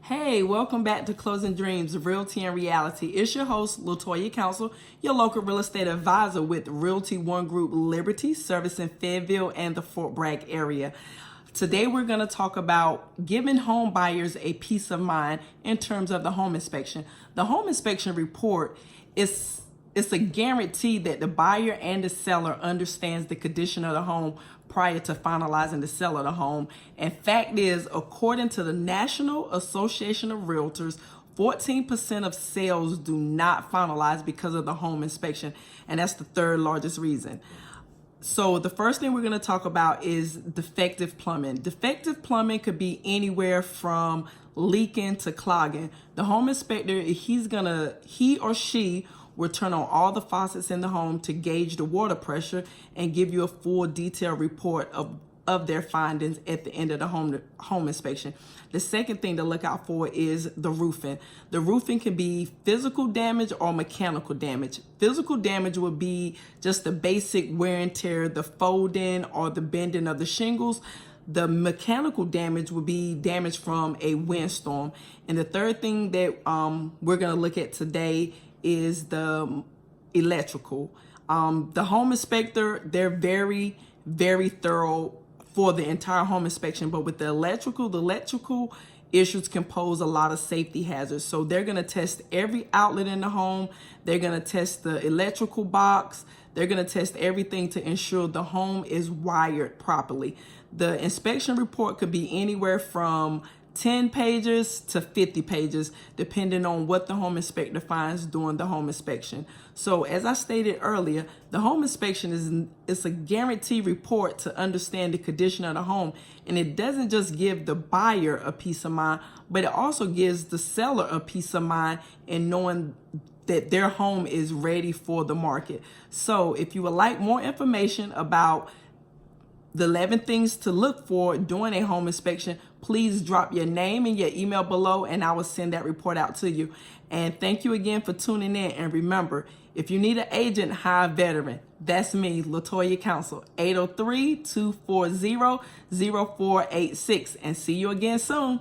Hey, welcome back to Closing Dreams, Realty and Reality. It's your host, Latoya Counsel, your local real estate advisor with Realty One Group Liberty, servicing Fayetteville and the Fort Bragg area. Today, we're going to talk about giving home buyers a peace of mind in terms of the home inspection. The home inspection report it's a guarantee that the buyer and the seller understands the condition of the home prior to finalizing the sale of the home. And fact is, according to the National Association of Realtors, 14% of sales do not finalize because of the home inspection, and that's the third largest reason. So the first thing we're going to talk about is defective plumbing. Defective plumbing could be anywhere from leaking to clogging. The home inspector, he or she will turn on all the faucets in the home to gauge the water pressure and give you a full detailed report of their findings at the end of the home inspection. The second thing to look out for is the roofing. The roofing can be physical damage or mechanical damage. Physical damage would be just the basic wear and tear, the folding or the bending of the shingles. The mechanical damage would be damage from a windstorm. And the third thing that we're going to look at today is the electrical. The home inspector, they're very, very thorough for the entire home inspection, but with the electrical issues can pose a lot of safety hazards. So they're going to test every outlet in the home. They're going to test the electrical box. They're going to test everything to ensure the home is wired properly. The inspection report could be anywhere from 10 pages to 50 pages, depending on what the home inspector finds during the home inspection. So as I stated earlier, the home inspection is a guaranteed report to understand the condition of the home. And it doesn't just give the buyer a peace of mind, but it also gives the seller a peace of mind in knowing that their home is ready for the market. So if you would like more information about the 11 things to look for during a home inspection, please drop your name and your email below and I will send that report out to you. And thank you again for tuning in. And remember, if you need an agent, hire a veteran. That's me, Latoya Counsel, 803-240-0486. And see you again soon.